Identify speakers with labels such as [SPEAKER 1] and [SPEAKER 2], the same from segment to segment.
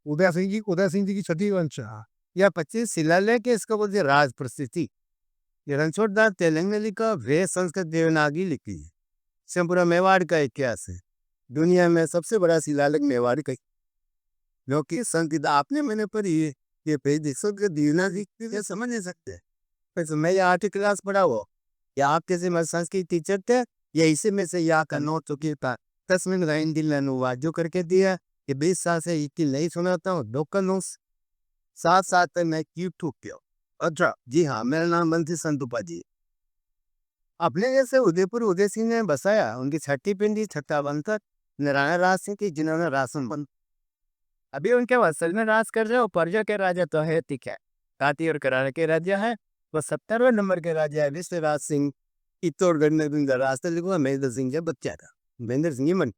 [SPEAKER 1] उदय सिंह जी की छठी वंश। यह 25 शिलालेख है, इसको बोलते हैं राज प्रसिद्धि। ये रणछोड़ दास तेलंग ने लिखा, वे संस्कृत देवनागरी लिखी है। इसमें पूरा मेवाड़ का इतिहास है। दुनिया में सबसे बड़ा शिलालेख मेवाड़ का, जो कि संगीत आपने मैंने पढ़ी है। ये पेज संस्कृत देवनागरी ये समझ नहीं सकते। पर मैं ये 8वीं क्लास पढ़ा हुआ, या आप जैसे मेरे संस्कृत टीचर थे, या इसी में से यहाँ का नोट चुकी था 10 मिनट का हिंदी अनुवाद जो करके दिया। ये 20 साल से हिंदी नहीं सुनाता हूँ, लोकल नोट्स साथ साथ में मैं यूट्यूब पे हूँ। अच्छा जी हाँ, मेरा नाम बंसी संतुपा जी। अपने जैसे उदयपुर उदय सिंह ने बसाया, उनकी छठी पिंडी छठा बंतर नारायण राज सिंह की, जिन्होंने राशन बंद अभी उनके वत्सल में राज कर रहे हो। पर्जा के राजा तो है तिक है, काती और करारे के राजा है। वो 70वें नंबर के राजा है विश्वराज सिंह। चित्तौड़गढ़ में भी उनका रास्ता लिखा, महेंद्र सिंह जब बच्चा था, महेंद्र सिंह ही मन।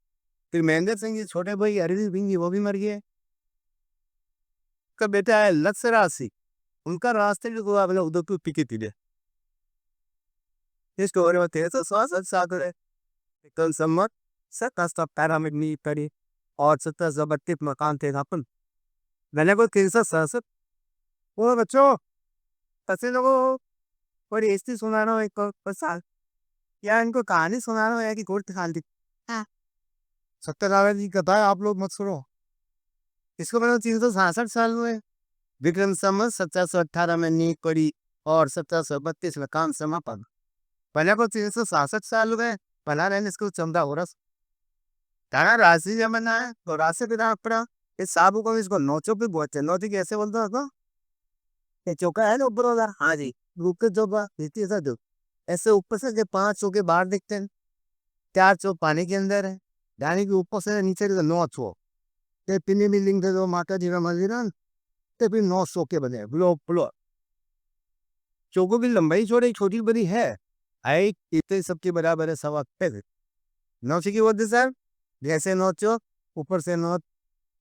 [SPEAKER 1] फिर महेंद्र सिंह जी छोटे भाई अरविंद सिंह जी वो भी मर गए। का बेटा है लक्ष्यराज सिंह, उनका रास्ते लिखा अपने उदयपुर पिके थे। इस स्टोरी में 1367 है कल सम्मत 17 पैरामिड नी पड़ी, और 1732 मकान थे अपन। मैंने को 367। वो बच्चों ऐसे लोगों और ऐसी सुना रहा हूँ एक साल, या इनको कहानी सुना रहा हूँ या कि कोर्ट खाल दी। हाँ, सत्यनारायण जी कथा है, आप लोग मत सुनो। इसको मैंने 367 में विक्रम संवत 1718 में नींव पड़ी, और 1732 में काम समापन। पहले को 367 हुए, पहला रहने इसको चमदा हो रहा तारा राशि जमाना है, तो राशि पिता पड़ा। इस साबु को इसको नोचो भी बोलते हैं, नोची कैसे बोलते हो? ये चौका है ना ऊपर वाला, हाँ जी, रुक जो नीति ऐसा दो, ऐसे ऊपर से जो 5 चौके बाहर दिखते हैं, 4 चौक पानी के अंदर है, डाली के ऊपर से नीचे के 9 चौक। ते पिनी में लिंग दे दो माता जी का मंदिर है, ते फिर 9 चौके बने ब्लॉक ब्लॉक। चौकों की लंबाई छोटी छोटी बड़ी है, हाइट इतने सबके बराबर है, 1.25 9 की बोलते सर। जैसे 9 चौक, ऊपर से 9,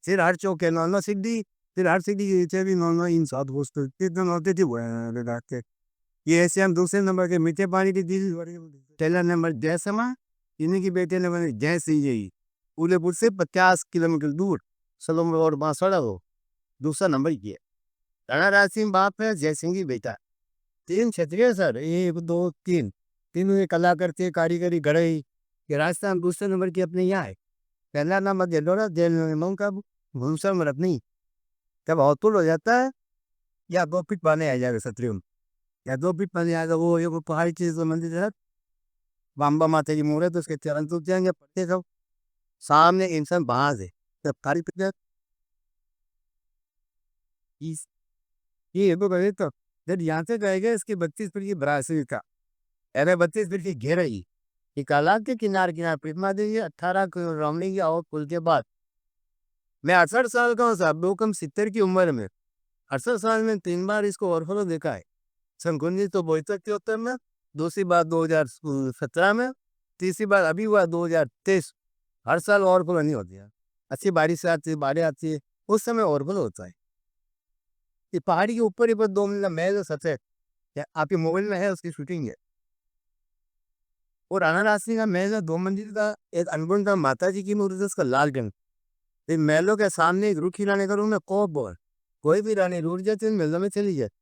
[SPEAKER 1] फिर हर चौक के 9 9 सीढ़ी, फिर हर सीढ़ी के नीचे भी 9 9 इन 7 गोश्त कितने होते थे वो लगाते। ये ऐसे हम दूसरे नंबर के मीठे पानी की झील, पहला नंबर जयसमा, इन्हीं की बेटे ने बने जय सिंह जी, उदयपुर से 50 किलोमीटर दूर सलोम और बांसवाड़ा हो। दूसरा नंबर ये राणा राज सिंह बाप है, जय सिंह की बेटा। 3 क्षत्रिय सर, 1 2 3, तीनों ये कला करते कारीगरी गढ़ई। ये राजस्थान दूसरे नंबर की अपने यहाँ है। पहला नंबर जेलोरा जेल का भूसा मरत नहीं, जब हौतुल हो जाता है, या 2 फीट पानी आ जाएगा क्षत्रियों में, या 2 फीट पानी आएगा। वो ये पहाड़ी चीज मंदिर है, बाम्बा माता की मूर्त है, तो उसके चरण टूट जाएंगे पत्ते सब। सामने इंसान बाहर से जब थारी पिक्चर इस ये तो कहे तो जब यहाँ से जाएगा, इसकी 32 फीट की ब्रासरी का, अरे 32 फीट की घेराई। ये तालाब के किनारे किनारे पिटमा देंगे 18 रमणी की और पुल के बाद। मैं 68 साल का हूँ साहब, दो कम 70 की उम्र में 68 साल में 3 बार इसको ओवरफ्लो देखा है। सन 1972 में, दूसरी बार 2017 में, तीसरी बार अभी हुआ 2023। हर साल ओवरफ्लो नहीं होती है, अच्छी बारिश आती है, बाढ़ आती है, उस समय ओवरफ्लो होता है। ये पहाड़ी के ऊपर ही पर 2 मंजिला महल है सबसे, आपके मोबाइल में है, उसकी शूटिंग है। और राणा राजसिंह का महल है 2 मंजिल का, एक अन्नपूर्णा माता जी की मूर्ति है, उसका लाल रंग। इन महलों के सामने एक रूखी रानी का रूम है, कौप बोल, कोई भी रानी रूठ जाती है महलों में चली जाती।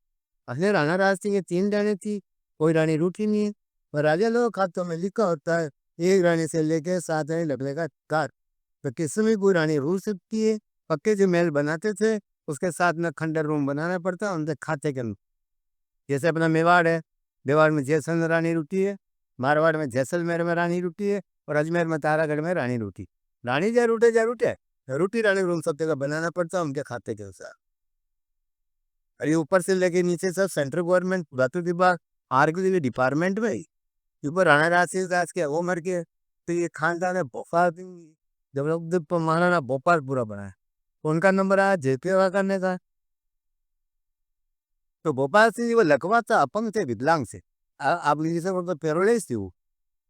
[SPEAKER 1] असली राणा राज सिंह की 3 रानी थी, कोई रानी रूठी नहीं है। और राजा लोग खातों में लिखा होता है, एक रानी से लेकर 7 रानी लगने का कार। तो किसी में कोई रानी रूठ सकती है। पक्के जो महल बनाते थे, उसके साथ में खंडर रूम बनाना पड़ता है उनके खाते के अंदर। जैसे अपना मेवाड़ है, मेवाड़ में जैसलमेर रानी रूठी है, मारवाड़ में जैसलमेर में रानी रूठी है, और अजमेर में तारागढ़ में रानी रूठी। रानी जा रूठे रूठी रानी रूम सब जगह बनाना पड़ता है उनके खाते के अनुसार। और ये ऊपर से लेके नीचे सब सेंट्रल गवर्नमेंट पुरातत्व विभाग आर्कियोलॉजी डिपार्टमेंट में ही। ऊपर राणा राजसिंह दास के वो मर के, तो ये खानदान है भोपाल जब लोग महाराणा भोपाल पूरा बना है, तो उनका नंबर आया जेपी करने का। तो भोपाल से वो लकवा था, अपंग थे, विकलांग से। आप जैसे मतलब पैरोलेस थी वो,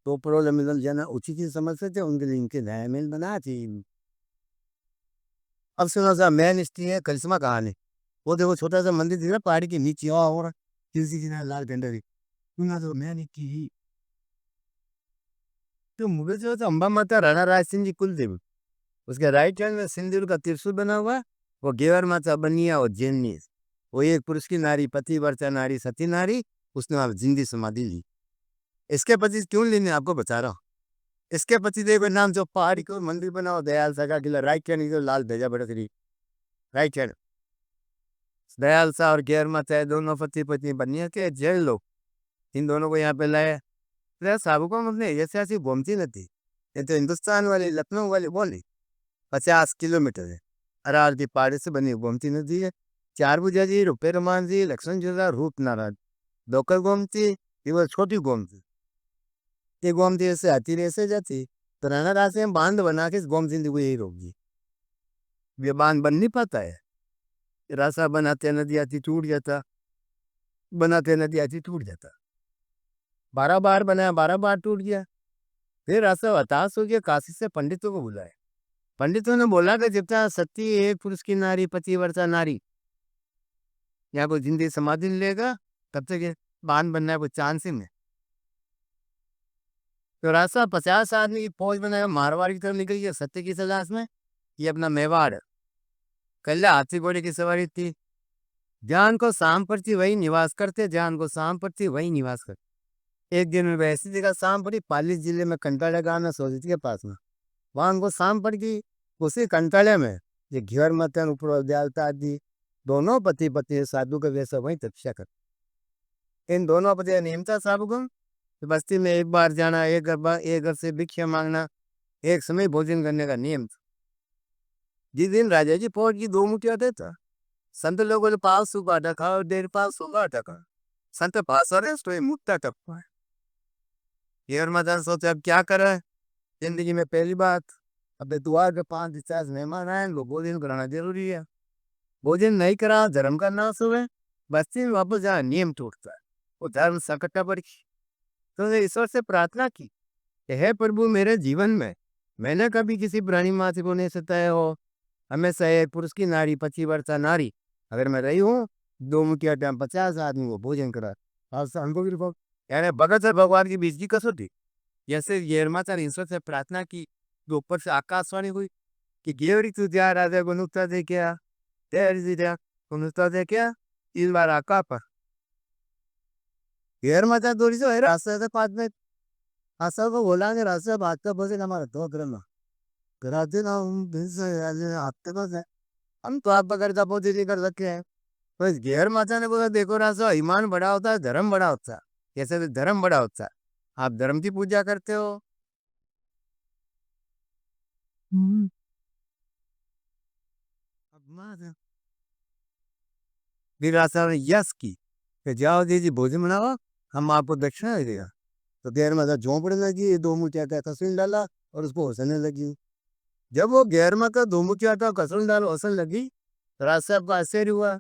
[SPEAKER 1] तो पैरोल मिलल जाना उचित ही समझते थे, उनके लिए इनके नया मेल बना थी। अब सुना सा मैन हिस्ट्री है, करिश्मा कहानी। वो देखो छोटा सा मंदिर दिख रहा है पहाड़ी के नीचे, और किसी की ना लाल टेंडर सुना तो मैंने की। तो मुगल जो था अंबा माता राणा राज सिंह जी कुल देवी, उसके राइट हैंड में सिंदूर का त्रिशूल बना हुआ है, वो गेवर माता बनिया और जैनी, वो एक पुरुष की नारी, पतिव्रता नारी, सती नारी, उसने वहाँ जिंदी समाधि ली। इसके पति क्यों लेने आपको बता रहा हूँ। इसके पति देव के नाम जो पहाड़ी को मंदिर बनाओ, दयाल सा का किला, राइट हैंड लाल भेजा बड़ा तेरी, राइट हैंड दयाल सा और गेवर माता है, दोनों पति पत्नी बनिया के जैन लोग इन दोनों को यहाँ पे लाए। साबु को मतलब ऐसे ऐसी घूमती नहीं, ये तो हिंदुस्तान वाली लखनऊ वाली बोली 50 किलोमीटर है। अरार की पहाड़ी से बनी गोमती नदी है। चार भुजा जी, रुपये रमान जी, लक्ष्मण झूला, रूप नारायण, दोकर गोमती, ये वो छोटी गोमती। ये गोमती ऐसे आती रही ऐसे जाती, तो राणा दास ने बांध बना के इस गोमती को यही रोक दी। ये बांध बन नहीं पाता है, रास्ता बनाते नदी आती टूट जाता, बनाते नदी आती टूट जाता। 12 बार बनाया, 12 बार टूट गया। फिर रास्ता हताश हो गया, काशी से पंडितों को बुलाया। पंडितों ने बोला कि जब तक सती एक पुरुष की नारी, पतिव्रता नारी यहाँ को जिंदगी समाधि लेगा, तब तक ये बांध बनना है कोई चांस ही नहीं। तो रास्ता 50 आदमी की फौज बनाया, मारवाड़ की तरफ निकल गया सत्य की तलाश में। ये अपना मेवाड़ कल हाथी घोड़े की सवारी थी। जान को शाम पड़ती वही निवास करते, जान को शाम पड़ती वही निवास करते। एक दिन में वैसी जगह शाम पड़ी, पाली जिले में कंटाला गांव में सोजती के पास में, वहां उनको शाम पड़ गई। उसी कंटाले में ये घेवर मतन ऊपर दयालता आदि दोनों पति पत्नी साधु के वैसा वही तपस्या कर। इन दोनों पति नियमता साधु को बस्ती में एक बार जाना, एक घर से भिक्षा मांगना, एक समय भोजन करने का नियम था। जिस दिन राजा जी पहुंच की 2 मुठिया देता, संत लोगों ने पास सुबह ढका और देर पास सुबह ढका, संत पास और तो मुक्ता टपका है। घेवर मतन सोचे अब क्या करें, जिंदगी में पहली बात अब द्वार पे 5 मेहमान आए, उनको भोजन कराना जरूरी है। भोजन नहीं करा धर्म का नाश हुए, बस्ती में वापस जहाँ नियम टूटता है, वो धर्म संकट पड़ गई। तो उसने ईश्वर से प्रार्थना की कि हे प्रभु, मेरे जीवन में मैंने कभी किसी प्राणी मात्र को नहीं सताया हो, हमेशा एक पुरुष की नारी, पतिव्रता नारी अगर मैं रही हूँ, 2 मुठिया टाइम 50 आदमी को भोजन करा। हमको भी यानी भगत और भगवान के बीच की कसौटी। जैसे ये माता ने ईश्वर से प्रार्थना की, तो ऊपर से आकाशवाणी हुई कि गेवरी तू जा राजा को नुकता दे क्या, नुकता दे क्या, इस बार आका पर घेर माता दौड़ी जो है रास्ते से पास में आशा को बोला कि रास्ते बात का बस हमारा दो करना कराते ना हफ्ते बस है, हम तो आप अगर तपोजी नहीं कर सकते हैं। तो इस घेर माता ने बोला देखो राजा, ईमान बड़ा होता है, धर्म बड़ा होता है, जैसे भी धर्म बड़ा होता है, आप धर्म की पूजा करते हो। फिर राजा ने यस की कि जाओ दीजिए भोजन बनाओ, हम आपको दक्षिणा दे देगा। तो गैर माता झोंपड़ने लगी, 2 मुठिया का कसुन डाला और उसको हंसने लगी। जब वो गैर माता 2 मुठिया का कसुन डाल हंसने लगी, तो राज साहब को आश्चर्य हुआ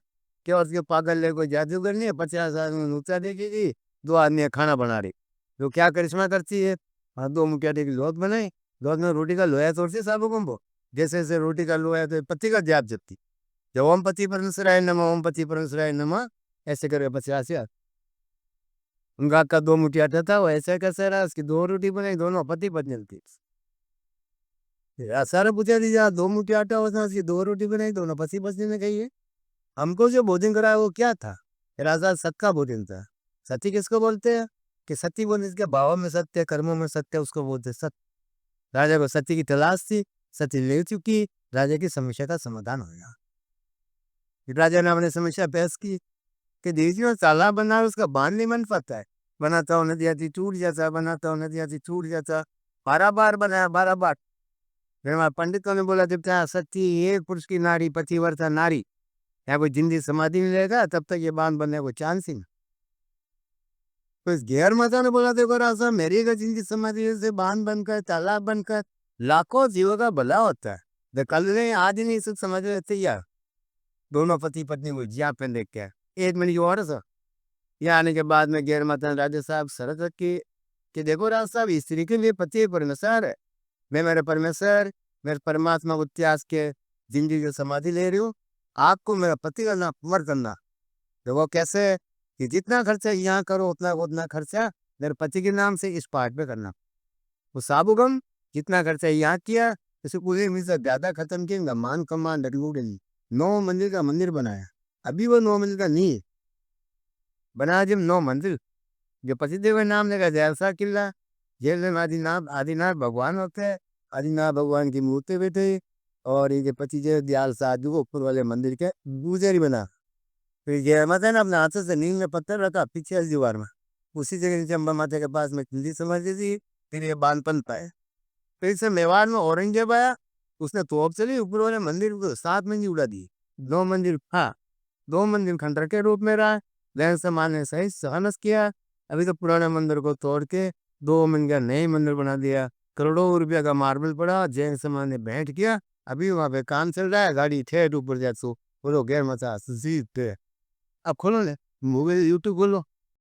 [SPEAKER 1] कि और उसके पागल ले कोई जादूगर नहीं है, 50 आदमी नुकसा देगी, 2 आदमी खाना बना रही, तो क्या करिश्मा करती है। हाँ, 2 मुठिया की लोथ बनाई, लोथ में रोटी का लोया तोड़ती साबु को, जैसे जैसे रोटी का लोया तो पति का जाप जपती, जब ओम पति परमेश्वराय नमः, ओम पति परमेश्वराय नमः ऐसे करके 50 उनका का 2 मुठिया आटा था, वो ऐसे कैसे रहा, उसकी 2 रोटी बनाई, दोनों पति पत्नी थी। सारा पूछा दीजिए 2 मुठिया आटा होता, उसकी 2 रोटी बनाई, दोनों पति पत्नी ने कही है। हमको जो भोजन कराया वो क्या था, राजा सत का भोजन था। सती किसको बोलते हैं कि सती बोलते इसके भावों में सत्य, कर्मों में सत्य, उसको बोलते सत्य। राजा को सती की तलाश थी, सती ले चुकी, राजा की समस्या का समाधान हो गया। राजा ने अपनी समस्या पेश की कि दीजिए में तालाब बना है, उसका बांध नहीं बन पाता है, बनाता हूँ नदी आती टूट जाता, बनाता हूँ नदी आती टूट जाता, 12 बार बनाया, 12 बार। फिर हमारे पंडितों ने बोला जब तक सच्ची एक पुरुष की नारी, पतिव्रता नारी या कोई जिंदगी समाधि मिलेगा, तब तक ये बांध बनने को चांस ही नहीं। तो इस घेर माता ने बोला देखो राजा, मेरी अगर जिंदगी समाधि से बांध बनकर, तालाब बनकर लाखों जीवों का भला होता है, तो कल नहीं आज नहीं सब समझ लेते यार। दोनों पति पत्नी को जिया पे देख के 1 मिनट और सर, यहाँ आने के बाद में गैर माता राजा साहब शरत रखी कि देखो राजा साहब, स्त्री के लिए पति परमेश्वर है, मैं मेरे परमेश्वर, मेरे परमात्मा को त्याग के जिंदगी की समाधि ले रही हूँ, आपको मेरा पति करना, कुंवर करना। तो वो कैसे कि जितना खर्चा यहाँ करो उतना उतना खर्चा मेरे पति के नाम से इस पार्ट पे करना। वो साबुगम जितना खर्चा यहाँ किया, इसे पूरे में से ज्यादा खत्म किया, मान कमान लड़ू नहीं, 9 मंजिल का मंदिर बनाया। अभी वो 9 मंजिल का नहीं है, बनाया जब 9 मंजिल। जो पतिदेव के नाम लेगा जैसा किला, जेल में आदिनाथ आदिनाथ भगवान होते हैं, आदिनाथ भगवान की मूर्ति बैठे और ये पतिदेव दयाल साधु को ऊपर वाले मंदिर के पुजारी बना। फिर ये मत है ना अपने हाथों से नींव में पत्थर रखा पीछे इस दीवार में, उसी जगह नीचे अम्बा माता के पास में किल्ली समाधि थी। फिर ये बानपन पाए, फिर से मेवाड़ में औरंगजेब आया, उसने तोप चली ऊपर वाले मंदिर को 7 मंजिल उड़ा दी। 2 मंजिल, हाँ, 2 मंजिल खंडर के रूप में रहा। जैन समाज ने सही सहनस किया। अभी तो पुराने मंदिर को तोड़ के 2 मंजिल का नए मंदिर बना दिया। करोड़ों रुपया का मार्बल पड़ा, जैन समाज ने भेंट किया। अभी वहां पे काम चल रहा है, गाड़ी ठेठ ऊपर जा सो बोलो गैर मचा सीट। अब खोलो ले मोबाइल यूट्यूब खोलो।